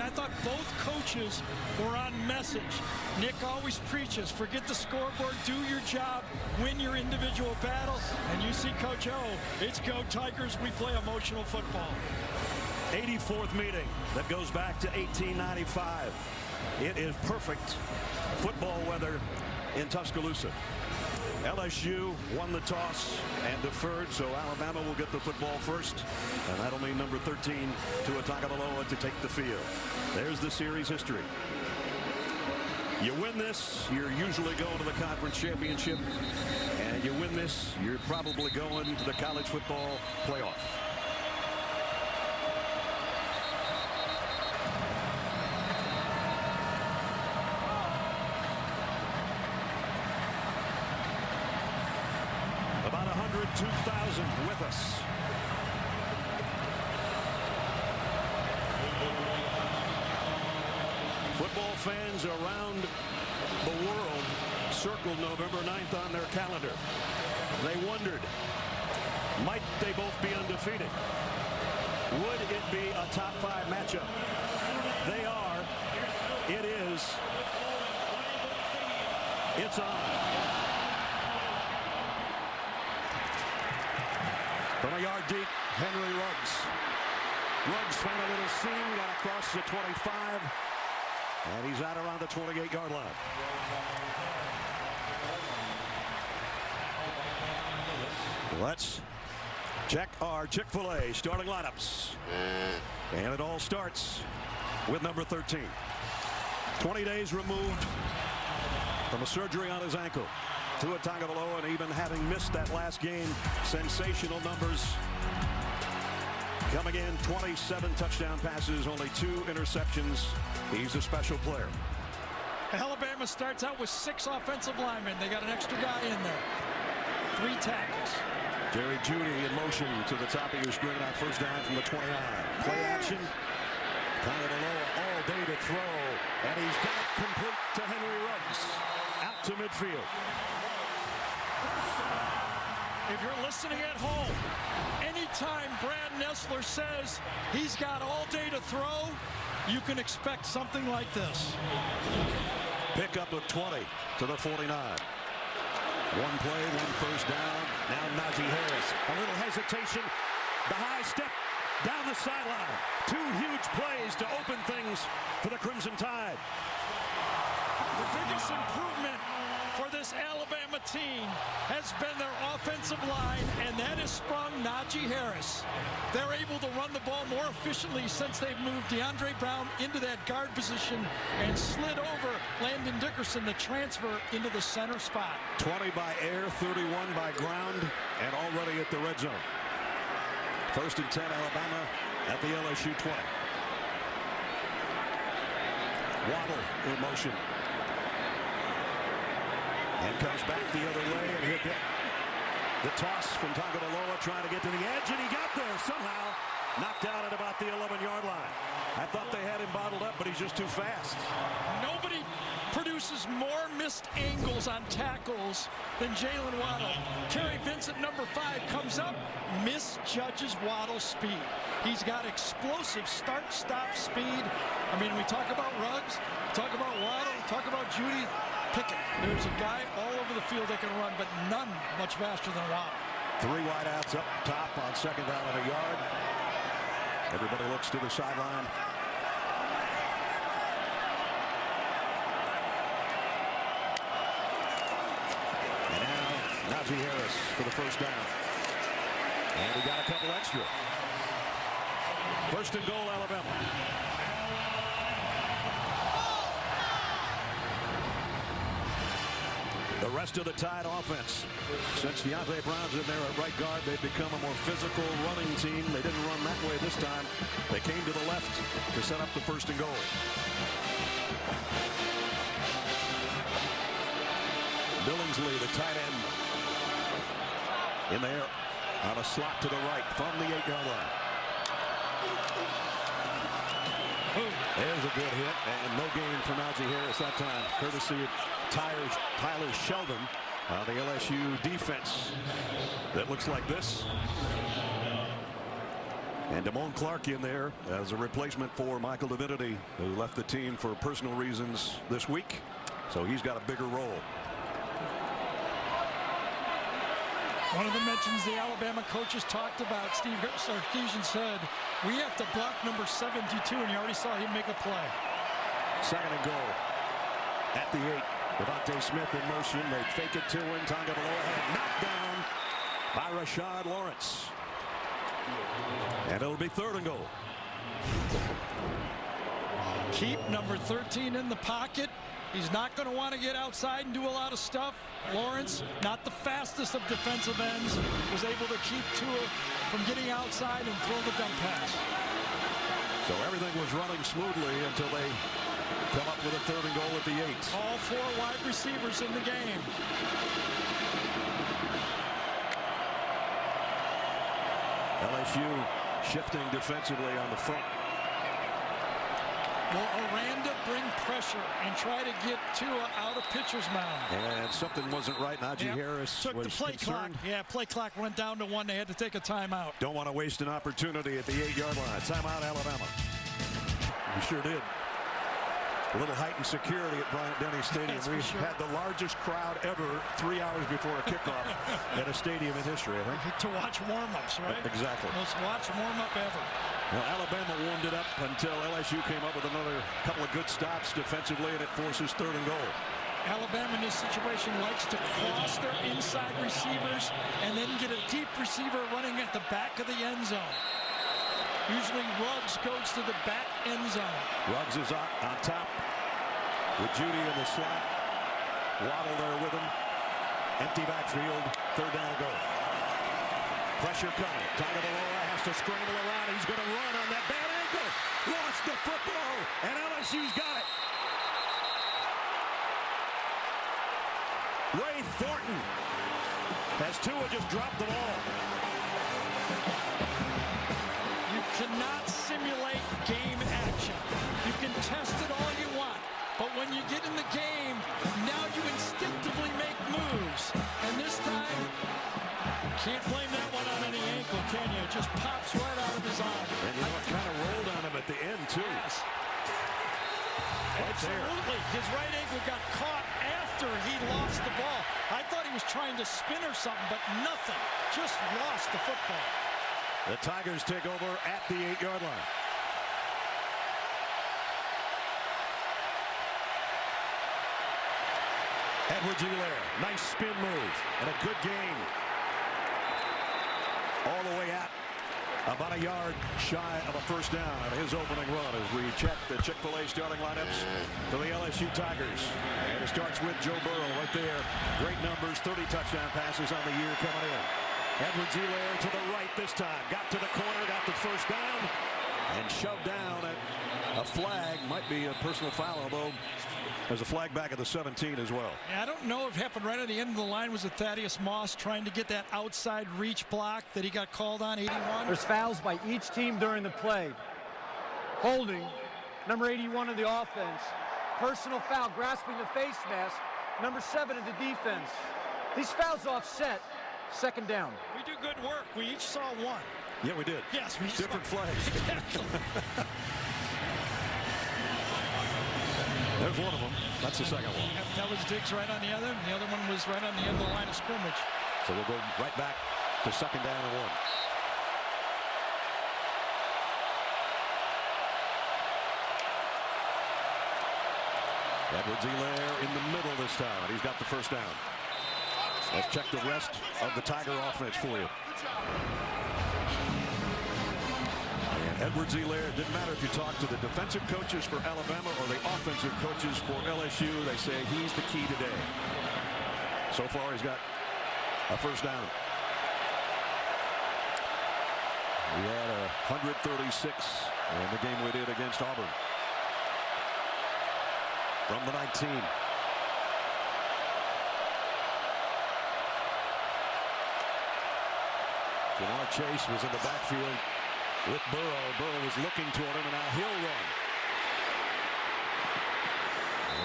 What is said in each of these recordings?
I thought both coaches were on message. Nick always preaches, forget the scoreboard, do your job, win your individual battle. And you see Coach O, it's go Tigers, we play emotional football. 84th meeting that goes back to 1895. It is perfect football weather in Tuscaloosa. LSU won the toss and deferred, so Alabama will get the football first, and that'll mean number 13 Tua Tagovailoa to take the field. There's the series history. You win this, you're usually going to the conference championship, and you win this, you're probably going to the college football playoff. About 102,000 with us. Football fans around the world circled November 9th on their calendar. They wondered, might they both be undefeated? Would it be a top 5 matchup? They are. It is. It's on. From a yard deep, Henry Ruggs. Ruggs found a little seam, got across the 25, and he's out around the 28-yard line. Let's check our Chick-fil-A starting lineups. And it all starts with number 13. 20 days removed from a surgery on his ankle. Tua Tagovailoa, and even having missed that last game, sensational numbers. Coming in, 27 touchdown passes, only 2 interceptions. He's a special player. Alabama starts out with 6 offensive linemen. They got an extra guy in there. 3 tackles. Jerry Jeudy in motion to the top of your screen on first down from the 29. Play action. Tagovailoa all day to throw, and he's got it complete to Henry Ruggs. Out to midfield. If you're listening at home, anytime Brad Nessler says he's got all day to throw, you can expect something like this. Pickup of 20 to the 49. One play, 1 first down. Now Najee Harris. A little hesitation. The high step down the sideline. 2 huge plays to open things for the Crimson Tide. The biggest improvement for this Alabama team has been their offensive line, and that has sprung Najee Harris. They're able to run the ball more efficiently since they've moved DeAndre Brown into that guard position and slid over Landon Dickerson, the transfer, into the center spot. 20 by air, 31 by ground, and already at the red zone. First and 10, Alabama at the LSU 20. Waddle in motion. And comes back the other way, and he'll get the toss from Tagovailoa trying to get to the edge, and he got there somehow. Knocked out at about the 11-yard line. I thought they had him bottled up, but he's just too fast. Nobody produces more missed angles on tackles than Jalen Waddle. Terry Vincent, number 5, comes up, misjudges Waddle's speed. He's got explosive start-stop speed. I mean, we talk about Ruggs, talk about Waddle, talk about Jeudy. Pickett. There's a guy all over the field that can run, but none much faster than Waddle. 3 wideouts up top on second down and a yard. Everybody looks to the sideline. And now Najee Harris for the first down. And he got a couple extra. First and goal, Alabama. The rest of the Tide offense, since DeAndre Brown's in there at right guard, they've become a more physical running team. They didn't run that way this time. They came to the left to set up the first and goal. Billingsley, the tight end, in there on a slot to the right from the 8-yard line. There's a good hit, and no gain for Najee Harris that time, courtesy of Tyler Sheldon on the LSU defense. That looks like this. And Damone Clark in there as a replacement for Michael Divinity, who left the team for personal reasons this week. So he's got a bigger role. One of the mentions the Alabama coaches talked about, Steve Sarkisian said, we have to block number 72, and you already saw him make a play. Second and goal at the 8. Devontae Smith in motion. They fake it to him. Tagovailoa knocked down by Rashard Lawrence. And it'll be third and goal. Keep number 13 in the pocket. He's not going to want to get outside and do a lot of stuff. Lawrence, not the fastest of defensive ends, was able to keep Tua from getting outside and throw the dump pass. So everything was running smoothly until they come up with a third and goal at the 8. All 4 wide receivers in the game. LSU shifting defensively on the front. Will Aranda bring pressure and try to get Tua out of pitcher's mound? And something wasn't right. Najee Harris took was the play concerned. clock. Yeah, play clock went down to 1. They had to take a timeout. Don't want to waste an opportunity at the 8-yard line. Timeout, Alabama. You sure did. A little heightened security at Bryant-Denny Stadium. We've had the largest crowd ever 3 hours before a kickoff at a stadium in history, I think. To watch warm-ups, right? Exactly. Most watched warm-up ever. Well, Alabama warmed it up until LSU came up with another couple of good stops defensively, and it forces third and goal. Alabama in this situation likes to cross their inside receivers and then get a deep receiver running at the back of the end zone. Usually Ruggs goes to the back end zone. Ruggs is on top with Judy in the slot. Waddle there with him. Empty backfield. Third down to go. Pressure coming. Tagovailoa has to scramble around. He's going to run on that bad ankle. Lost the football, and LSU's got it. Ray Thornton has Tua just dropped the ball. You cannot simulate game action. You can test it all you want, but when you get in the game, now you instinctively make moves. And this time, can't blame that one on any ankle, can you? It just pops right out of his arm. And you know, it kind of rolled on him at the end, too. Yes. Right Absolutely. there. His right ankle got caught after he lost the ball. I thought he was trying to spin or something, but nothing. Just lost the football. The Tigers take over at the 8-yard line. Edwards-Helaire, nice spin move and a good gain. All the way out, about a yard shy of a first down on his opening run as we check the Chick-fil-A starting lineups for the LSU Tigers. And it starts with Joe Burrow right there. Great numbers, 30 touchdown passes on the year coming in. Edwards-Helaire to the right this time. Got to the corner, got the first down, and shoved down at a flag. Might be a personal foul, although there's a flag back at the 17 as well. Yeah, I don't know if it happened right at the end of the line. Was it Thaddeus Moss trying to get that outside reach block that he got called on, 81? There's fouls by each team during the play. Holding, number 81 of the offense. Personal foul, grasping the face mask, number 7 of the defense. These fouls offset, second down. We do good work. We each saw one. Yeah, we did. Yes, we different saw. flags. Exactly. There's one of them. That's the second one. Yep, that was Diggs right on the other, and the other one was right on the end of the line of scrimmage. So we'll go right back to second down and 1. Edwards-Helaire in the middle this time. He's got the first down. Let's check the rest of the Tiger offense for you. And Edwards-Helaire, didn't matter if you talk to the defensive coaches for Alabama or the offensive coaches for LSU, they say he's the key today. So far, he's got a first down. We had 136 in the game we did against Auburn. From the 19. Jamar Chase was in the backfield with Burrow. Burrow was looking toward him, and now he'll run.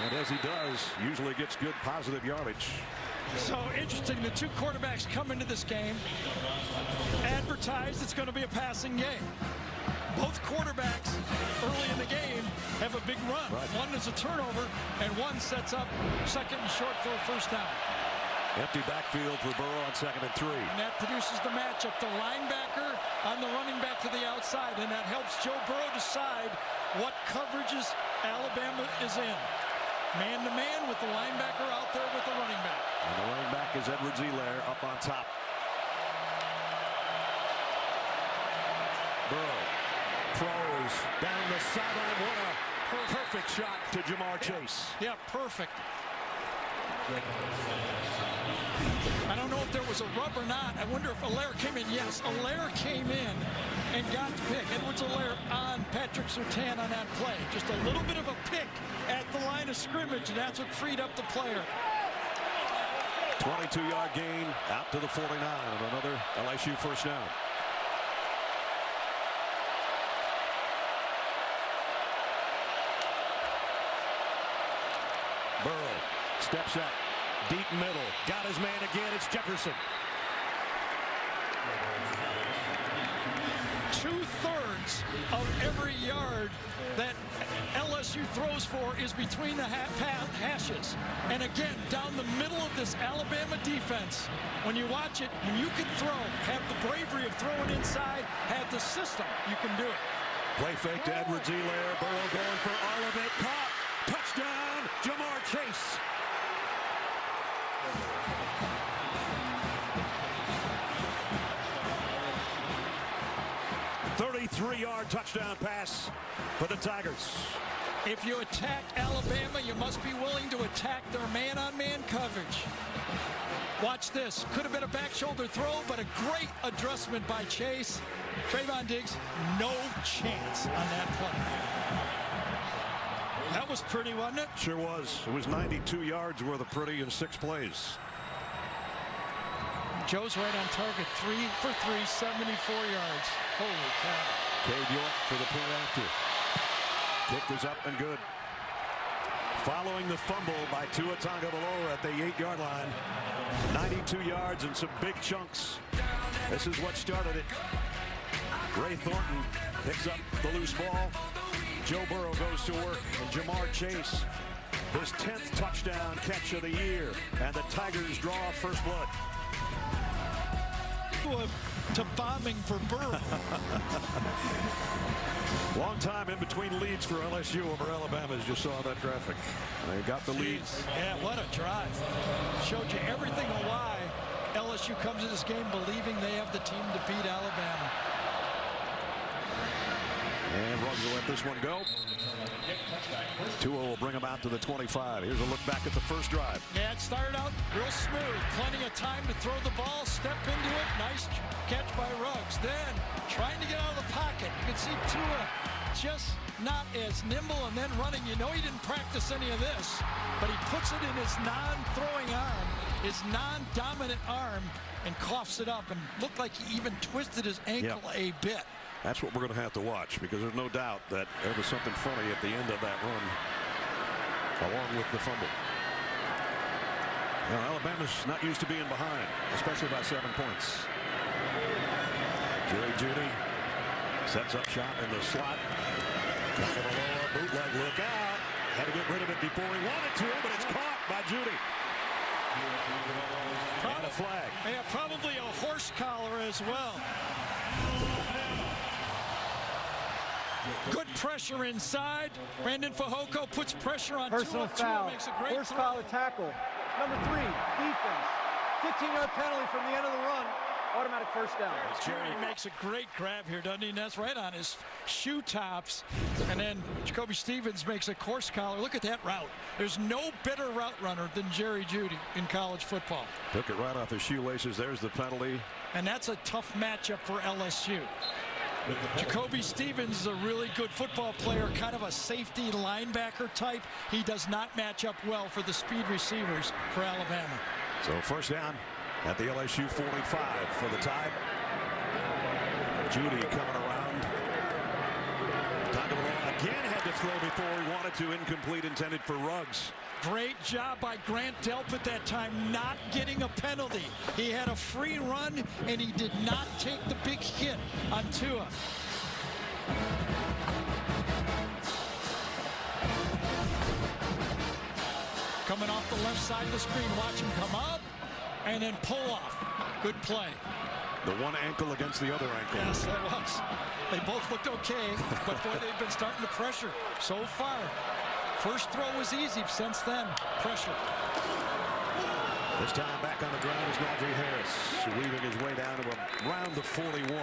And as he does, usually gets good positive yardage. So interesting, the two quarterbacks come into this game, advertised it's going to be a passing game. both quarterbacks early in the game have a big run. Right. One is a turnover, and one sets up second and short for a first down. Empty backfield for Burrow on 2nd and 3. And that produces the matchup, the linebacker on the running back to the outside, and that helps Joe Burrow decide what coverages Alabama is in. Man-to-man with the linebacker out there with the running back. And the running back is Edwards-Helaire up on top. Burrow throws down the sideline. What a perfect shot to Jamar Chase. Yeah, perfect. I don't know if there was a rub or not. I wonder if Helaire came in. Yes, Helaire came in and got the pick. Edwards-Helaire on Patrick Surtain on that play. Just a little bit of a pick at the line of scrimmage, and that's what freed up the player. 22-yard gain out to the 49 and another LSU first down. Burrow steps up, deep middle, got his man again. It's Jefferson. 2/3 of every yard that LSU throws for is between the hashes. And again, down the middle of this Alabama defense, when you watch it, when you can throw, have the bravery of throwing inside, have the system, you can do it. Play fake to Edwards-Helaire. Burrow going for all of it. Caught. Touchdown, Jamar Chase. "33-yard touchdown pass for the Tigers." If you attack Alabama, you must be willing to attack their man-on-man coverage. Watch this. Could have been a back shoulder throw, but a great adjustment by Chase. Trayvon Diggs, no chance on that play. That was pretty, wasn't it? Sure was. It was 92 yards worth of pretty in 6 plays. Joe's right on target. 3 for 3, 74 yards. Holy cow. Cade York for the point after. Kick is up and good. Following the fumble by Tua Tagovailoa at the 8-yard line. 92 yards and some big chunks. This is what started it. Ray Thornton picks up the loose ball. Joe Burrow goes to work, and Jamar Chase, his 10th touchdown catch of the year, and the Tigers draw first blood. To bombing for Burrow. Long time in between leads for LSU over Alabama, as you saw that graphic. They got the leads. Yeah, what a drive. Showed you everything on why LSU comes to this game believing they have the team to beat Alabama. And Ruggs will let this one go. Tua will bring him out to the 25. Here's a look back at the first drive. Yeah, it started out real smooth. Plenty of time to throw the ball, step into it. Nice catch by Ruggs. Then trying to get out of the pocket. You can see Tua just not as nimble and then running. You know he didn't practice any of this, but he puts it in his non-throwing arm, his non-dominant arm, and coughs it up and looked like he even twisted his ankle a bit. That's what we're going to have to watch, because there's no doubt that there was something funny at the end of that run, along with the fumble. Now, Alabama's not used to being behind, especially by 7 points. Jerry Jeudy sets up shot in the slot. Tagovailoa, bootleg, look out. Had to get rid of it before he wanted to, but it's caught by Jeudy. And a flag. Yeah, probably a horse collar as well. Good pressure inside. Brandon Fehoko puts pressure on Personal Tua. foul. Tua makes a great First throw. foul, tackle. Number 3, defense. 15-yard penalty from the end of the run. Automatic first down. Jerry makes a great grab here, doesn't he? And that's right on his shoe tops. And then Jacoby Stevens makes a course collar. Look at that route. There's no better route runner than Jerry Jeudy in college football. Took it right off his shoelaces. There's the penalty. And that's a tough matchup for LSU. Jacoby Stevens is a really good football player, kind of a safety linebacker type. He does not match up well for the speed receivers for Alabama. So first down at the LSU 45 for the Tide. Jeudy coming around. Tagovailoa again had to throw before he wanted to. Incomplete, intended for Ruggs. Great job by Grant Delpit that time, not getting a penalty. He had a free run, and he did not take the big hit on Tua. Coming off the left side of the screen, watch him come up and then pull off. Good play. The one ankle against the other ankle. Yes, that was. They both looked okay, but boy, they've been starting to pressure so far. First throw was easy. Since then, pressure. This time back on the ground is Najee Harris, weaving his way down to around the 41.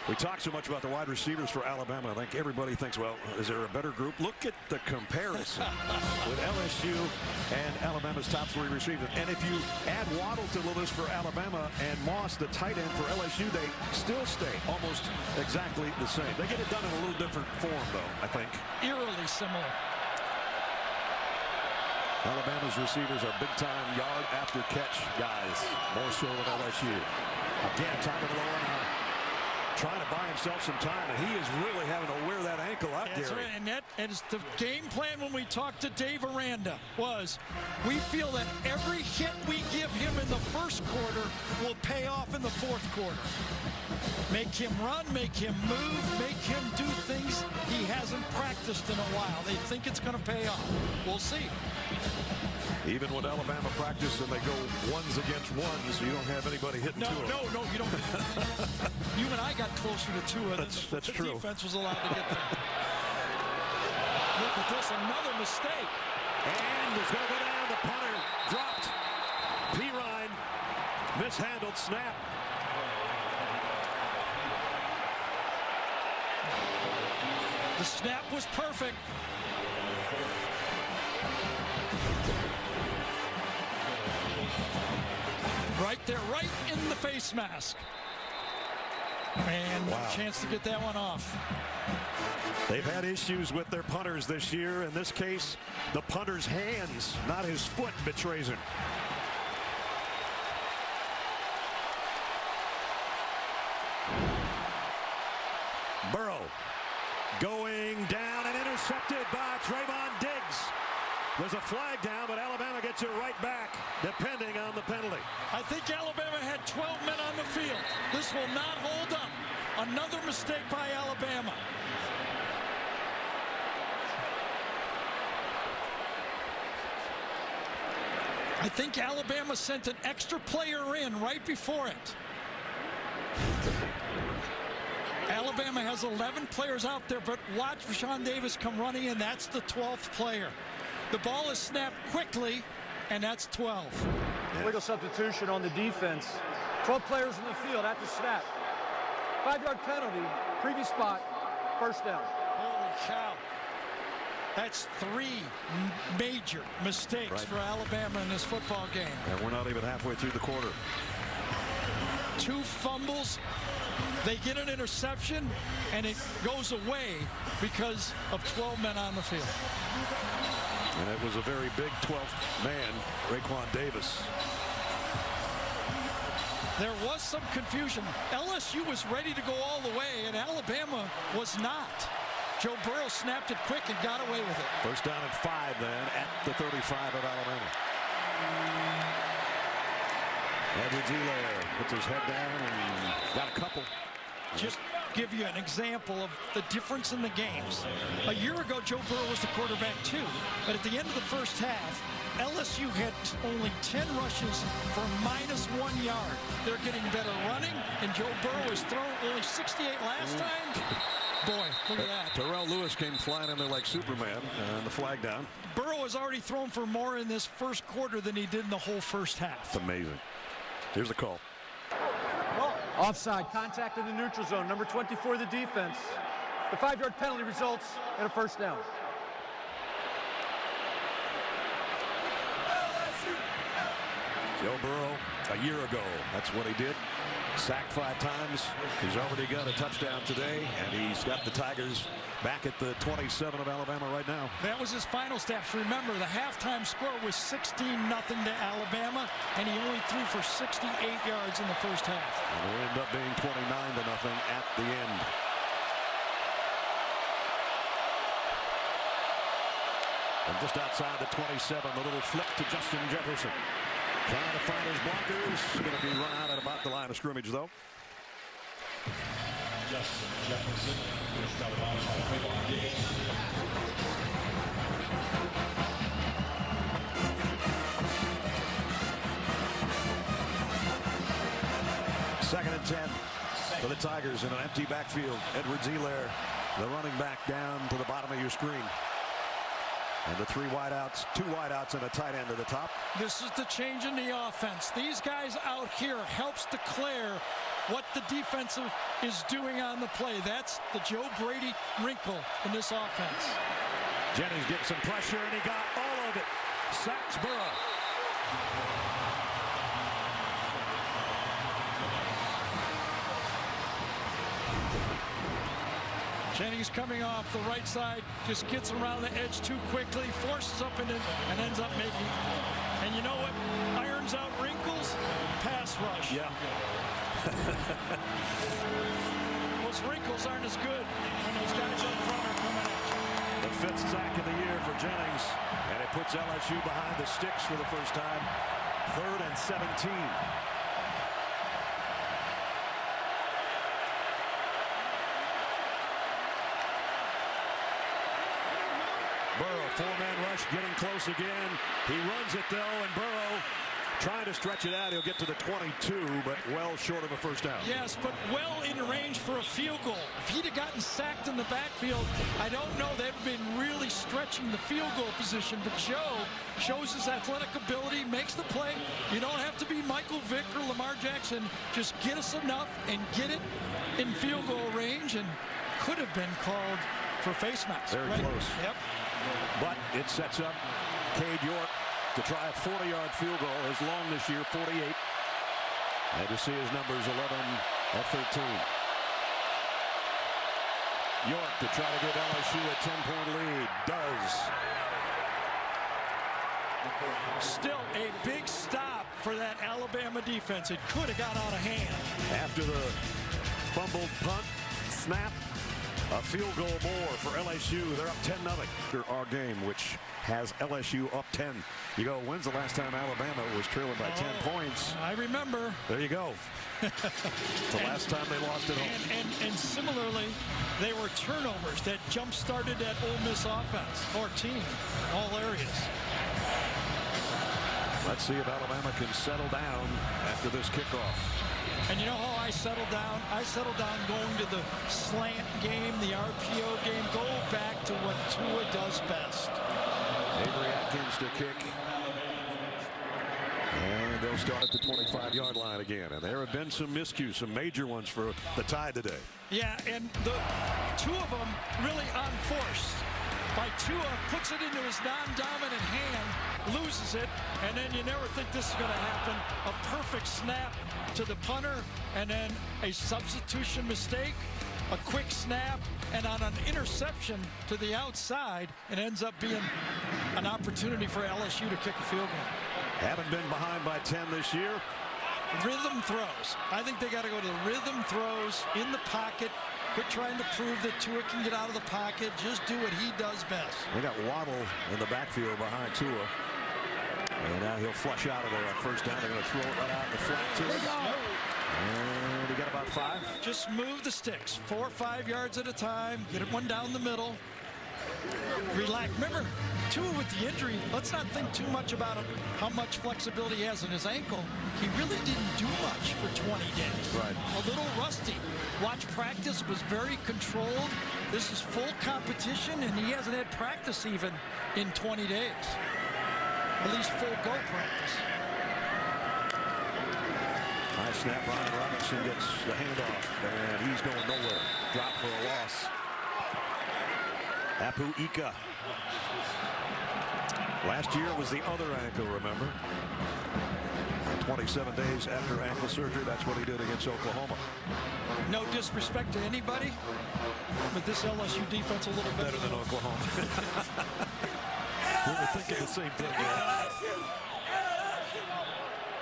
We talk so much about the wide receivers for Alabama. I think everybody thinks, well, is there a better group? Look at the comparison with LSU and Alabama's top three receivers. And if you add Waddle to the list for Alabama and Moss, the tight end for LSU, they still stay almost exactly the same. They get it done in a little different form, though, I think. Eerily similar. Alabama's receivers are big-time yard after catch guys, more so than LSU. Again, top of the lower now. Trying to buy himself some time, and he is really having to wear that ankle out, That's Gary. right, and that is the game plan when we talked to Dave Aranda was we feel that every hit we give him in the first quarter will pay off in the fourth quarter. Make him run, make him move, make him do things he hasn't practiced in a while. They think it's going to pay off. We'll see. Even when Alabama practice and they go ones against ones, you don't have anybody hitting two of them. No, you don't. You and I got closer to two of them. That's the true. Defense was allowed to get there. Look at this, another mistake. And it's going to go down. The punter dropped. Pirine mishandled snap. The snap was perfect. Right there, right in the face mask. And Wow. chance to get that one off. They've had issues with their punters this year. In this case, the punter's hands, not his foot, betrays him. Burrow going down and intercepted by Trayvon Diggs. There's a flag down, but Alabama gets it right back, depending on the penalty. I think Alabama had 12 men on the field. This will not hold up. Another mistake by Alabama. I think Alabama sent an extra player in right before it. Alabama has 11 players out there, but watch Rashawn Davis come running in. That's the 12th player. The ball is snapped quickly, and that's 12. Legal substitution on the defense. 12 players in the field at the snap. 5-yard penalty, previous spot, first down. Holy cow. That's three major mistakes for Alabama in this football game. And we're not even halfway through the quarter. 2 fumbles. They get an interception, and it goes away because of 12 men on the field. And it was a very big 12th man, Raekwon Davis. There was some confusion. LSU was ready to go all the way, and Alabama was not. Joe Burrow snapped it quick and got away with it. First down and 5 then at the 35 of Alabama. Edwards-Helaire puts his head down and got a couple. Just give you an example of the difference in the games. A year ago, Joe Burrow was the quarterback too, but at the end of the first half, LSU had only 10 rushes for -1 yard. They're getting better running, and Joe Burrow has thrown only 68 last time. Boy, look at that. Terrell Lewis came flying in there like Superman, and the flag down. Burrow has already thrown for more in this first quarter than he did in the whole first half. It's amazing. Here's the call. Offside, contact in the neutral zone, number 24, the defense. The 5-yard penalty results in a first down. Joe Burrow, a year ago, that's what he did. Sacked 5 times. He's already got a touchdown today, and he's got the Tigers back at the 27 of Alabama right now. That was his final stats. Remember, the halftime score was 16-0 to Alabama, and he only threw for 68 yards in the first half. And it ended up being 29-0 at the end. And just outside the 27, a little flip to Justin Jefferson. Trying to find his blockers. Going to be run out at about the line of scrimmage, though. Second and 10 for the Tigers in an empty backfield. Edwards-Helaire, the running back, down to the bottom of your screen. And the three wideouts, two wideouts and a tight end to the top. This is the change in the offense. These guys out here helps declare what the defensive is doing on the play. That's the Joe Brady wrinkle in this offense. Jennings gets some pressure, and he got all of it. Sacks Burrow. Jennings coming off the right side, just gets around the edge too quickly, forces up and ends up making. And you know what irons out wrinkles? Pass rush. Yeah. Those wrinkles aren't as good when those guys up front are coming at you. The fifth sack of the year for Jennings, and it puts LSU behind the sticks for the first time. 3rd and 17. Burrow, four-man rush, getting close again. He runs it, though, and Burrow trying to stretch it out. He'll get to the 22, but well short of a first down. Yes, but well in range for a field goal. If he'd have gotten sacked in the backfield, I don't know they've been really stretching the field goal position, but Joe shows his athletic ability, makes the play. You don't have to be Michael Vick or Lamar Jackson. Just get us enough and get it in field goal range, and could have been called for face mask. Very close. Yep. But it sets up Cade York to try a 40-yard field goal, his long this year, 48. And to see his numbers 11 at 13. York to try to give LSU a 10-point lead. Does. Still a big stop for that Alabama defense. It could have got out of hand. After the fumbled punt, snap, a field goal more for LSU. They're up 10-0. After our game, which has LSU up 10. You go, when's the last time Alabama was trailing by 10 points? I remember. There you go. The last time they lost at home. And similarly, they were turnovers that jump-started that Ole Miss offense or team in all areas. Let's see if Alabama can settle down after this kickoff. And you know how I settled down? I settled down going to the slant game, the RPO game. Go back to what Tua does best. Avery Atkins to kick. And they'll start at the 25-yard line again. And there have been some miscues, some major ones for the Tide today. Yeah, and the two of them really unforced. By Tua puts it into his non-dominant hand, loses it, and then you never think this is going to happen. A perfect snap to the punter, and then a substitution mistake, a quick snap, and on an interception to the outside, it ends up being an opportunity for LSU to kick a field goal. Haven't been behind by 10 this year. Rhythm throws. I think they got to go to the rhythm throws in the pocket. Quit trying to prove that Tua can get out of the pocket. Just do what he does best. They got Waddle in the backfield behind Tua. And now he'll flush out of there on first down. They're going to throw it right out in the flat to him. And he got about 5. Just move the sticks 4 or 5 yards at a time. Get it one down the middle. Relax. Remember, Tua with the injury, let's not think too much about him, how much flexibility he has in his ankle. He really didn't do much for 20 days. Right. A little rusty. Watch practice, was very controlled. This is full competition, and he hasn't had practice even in 20 days. At least full go practice. High snap, Ryan Robinson gets the handoff, and he's going nowhere. Drop for a loss. Apu Ika. Last year was the other ankle, remember? 27 days after ankle surgery, that's what he did against Oklahoma. No disrespect to anybody, but this LSU defense a little better than Oklahoma. We were thinking the same thing.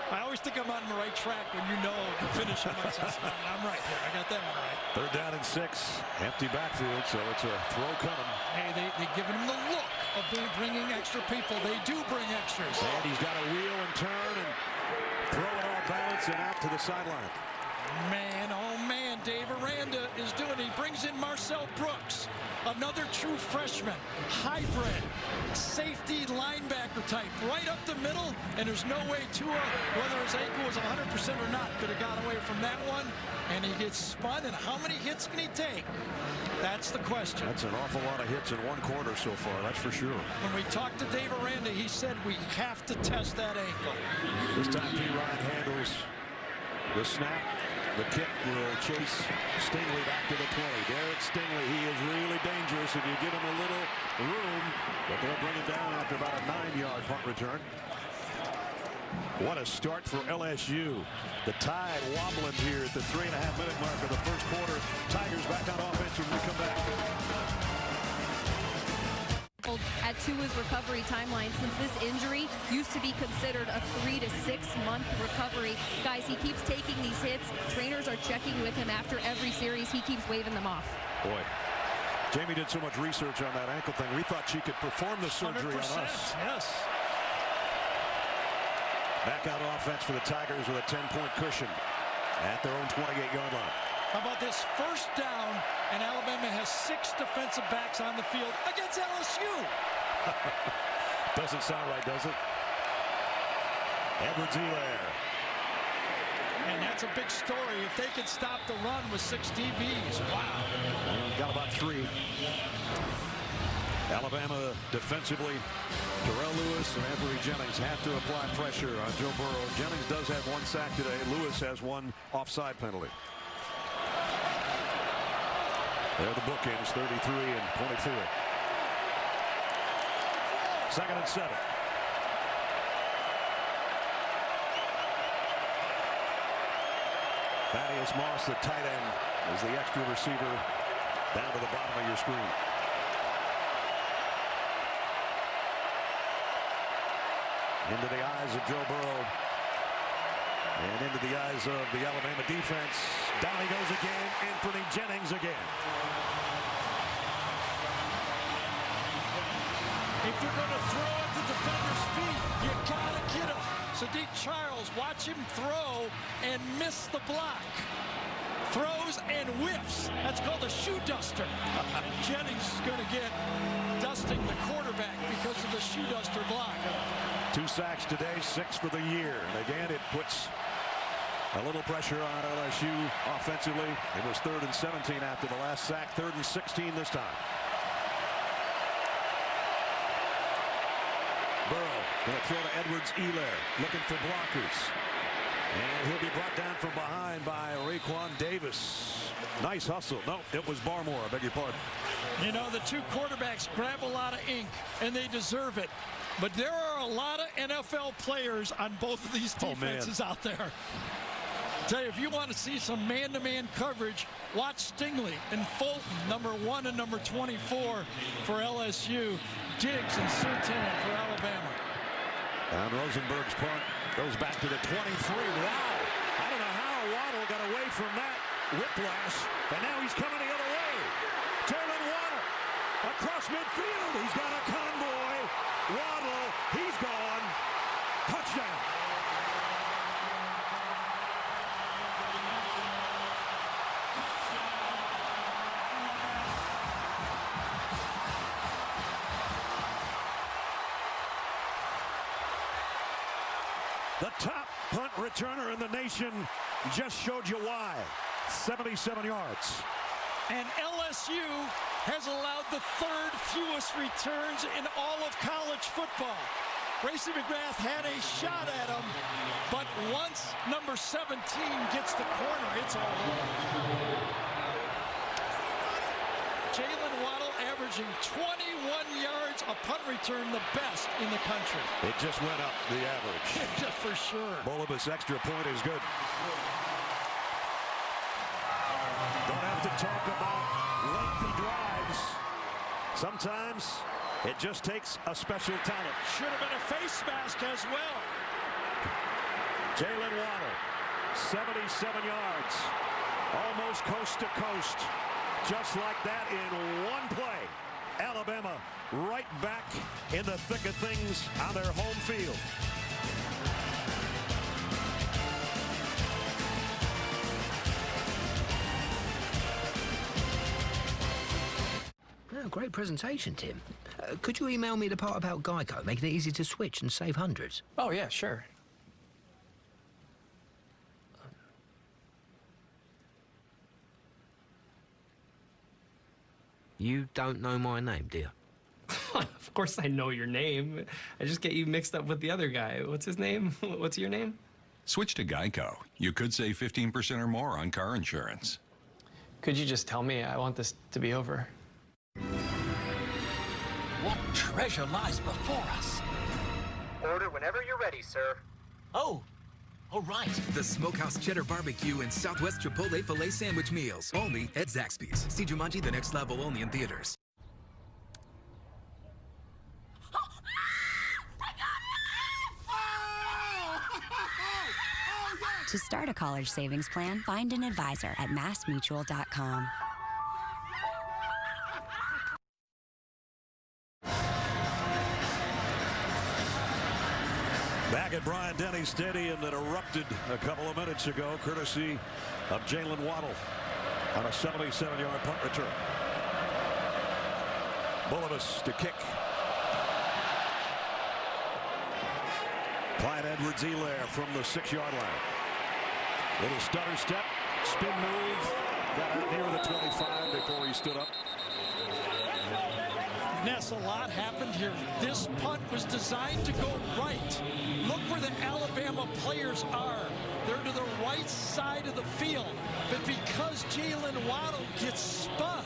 I always think I'm on the right track when you know the finish of my season. I'm right there. I got that one right. 3rd down and 6. Empty backfield, so it's a throw coming. Hey, they're giving him the look of bringing extra people. They do bring extras. And he's got to wheel and turn and throw it off balance and out to the sideline. Man, oh man, Dave Aranda is doing it. He brings in Marcel Brooks, another true freshman, hybrid, safety linebacker type, right up the middle, and there's no way Tua, whether his ankle was 100% or not, could have got away from that one, and he gets spun, and how many hits can he take? That's the question. That's an awful lot of hits in one quarter so far, that's for sure. When we talked to Dave Aranda, he said we have to test that ankle. This time P. Ryan handles the snap. The kick will chase Stingley back to the 20. Derek Stingley, he is really dangerous if you give him a little room, but they'll bring it down after about a 9-yard punt return. What a start for LSU. The Tide wobbling here at the 3.5-minute mark of the first quarter. Tigers back on offense when we come back. At Tua's recovery timeline, since this injury used to be considered a 3 to 6 month recovery. Guys, he keeps taking these hits. Trainers are checking with him after every series. He keeps waving them off. Boy, Jamie did so much research on that ankle thing. We thought she could perform the surgery on us. Yes. Back out offense for the Tigers with a 10-point cushion at their own 28-yard line. How about this first down, and Alabama has 6 defensive backs on the field against LSU. Doesn't sound right, does it? Edwards-Helaire. And that's a big story. If they could stop the run with 6 DBs, wow. Got about 3. Alabama defensively, Terrell Lewis and Avery Jennings have to apply pressure on Joe Burrow. Jennings does have 1 sack today. Lewis has 1 offside penalty. They're the bookends, 33 and 24. 2nd and 7. Thaddeus Moss, the tight end, is the extra receiver down to the bottom of your screen. Into the eyes of Joe Burrow. And into the eyes of the Alabama defense. Down he goes again. Anthony Jennings again. If you're going to throw at the defender's feet, you got to get him. Sadiq Charles, watch him throw and miss the block. Throws and whiffs. That's called a shoe duster. Jennings is going to get dusting the quarterback because of the shoe duster block. 2 sacks today, 6 for the year. And again, it puts a little pressure on LSU offensively. It was 3rd and 17 after the last sack. 3rd and 16 this time. Burrow going to throw to Edwards-Helaire, looking for blockers. And he'll be brought down from behind by Raekwon Davis. Nice hustle. No, it was Barmore. I beg your pardon. You know, the 2 quarterbacks grab a lot of ink, and they deserve it. But there are a lot of NFL players on both of these defenses out there. Tell you, if you want to see some man-to-man coverage, watch Stingley and Fulton, number 1 and number 24 for LSU. Diggs and Surtain for Alabama. And Rosenberg's punt goes back to the 23. Wow. I don't know how Waddle got away from that whiplash. And now he's coming the other way. Jalen Waddle across midfield. He's got a convoy. Waddle, he's gone. Touchdown. The top punt returner in the nation just showed you why. 77 yards. And LSU has allowed the 3rd fewest returns in all of college football. Gracie McGrath had a shot at him, but once number 17 gets the corner, it's all over. Jalen Waddle averaging 21 yards a punt return, the best in the country. It just went up, the average. Just for sure. Bolibus extra point is good. Don't have to talk about lengthy drives. Sometimes it just takes a special talent. Should have been a face mask as well. Jalen Waddle, 77 yards, almost coast to coast. Just like that in one play. Alabama right back in the thick of things on their home field. Oh, great presentation, Tim. Could you email me the part about Geico, making it easy to switch and save hundreds? Oh, yeah, sure. You don't know my name, do you? Of course I know your name. I just get you mixed up with the other guy. What's his name? What's your name? Switch to Geico. You could save 15% or more on car insurance. Could you just tell me? I want this to be over. What treasure lies before us? Order whenever you're ready, sir. Oh, all right. The Smokehouse Cheddar Barbecue and Southwest Chipotle Filet Sandwich Meals. Only at Zaxby's. See Jumanji: The Next Level only in theaters. To start a college savings plan, find an advisor at massmutual.com. Back at Bryant-Denny Stadium that erupted a couple of minutes ago, courtesy of Jalen Waddle on a 77-yard punt return. Bullavis to kick. Clyde Edwards-Helaire from the 6-yard line. Little stutter step, spin move, got out near the 25 before he stood up. Ness, a lot happened here. This punt was designed to go right. Look where the Alabama players are. They're to the right side of the field. But because Jalen Waddle gets spun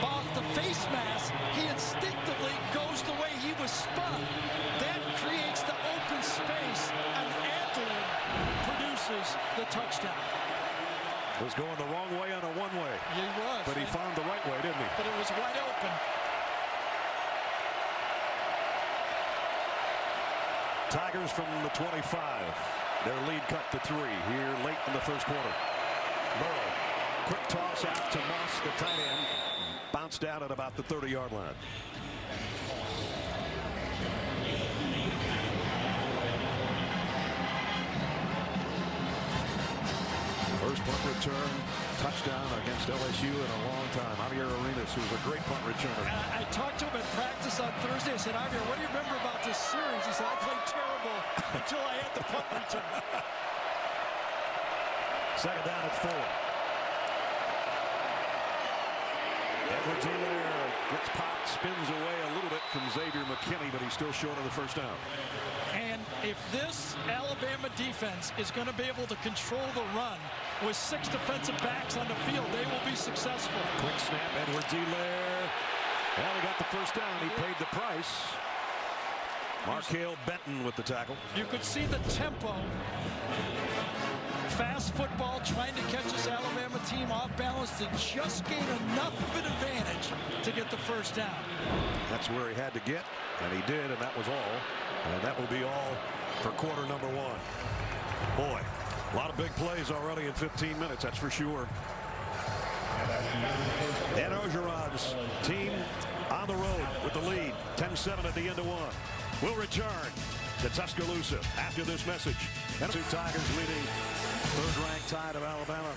off the face mask, he instinctively goes the way he was spun. That creates the open space, and Adlin produces the touchdown. Was going the wrong way on a one-way. He was. But he found the right way, didn't he? But it was wide open. Tigers from the 25. Their lead cut to 3 here late in the first quarter. Burrow, quick toss out to Moss, the tight end. Bounced down at about the 30-yard line. First punt return touchdown against LSU in a long time. Javier Arenas, who's a great punt returner. I talked to him at practice on Thursday. I said, Javier, what do you remember about this series? He said, I played terrible until I had the punt return. Second down at 4. Edwards-Helaire gets popped, spins away a little bit from Xavier McKinney, but he's still short of the first down. And if this Alabama defense is going to be able to control the run with 6 defensive backs on the field, they will be successful. Quick snap, Edwards-Helaire. Well, he got the first down. He paid the price. Markale Benton with the tackle. You could see the tempo. Fast football, trying to catch this Alabama team off balance to just gain enough of an advantage to get the first down. That's where he had to get, and he did, and that was all. And that will be all for quarter number 1. Boy, a lot of big plays already in 15 minutes, that's for sure. Ed Orgeron's team on the road with the lead, 10-7 at the end of 1. We'll return to Tuscaloosa after this message. And 2 Tigers leading third-ranked Tide of Alabama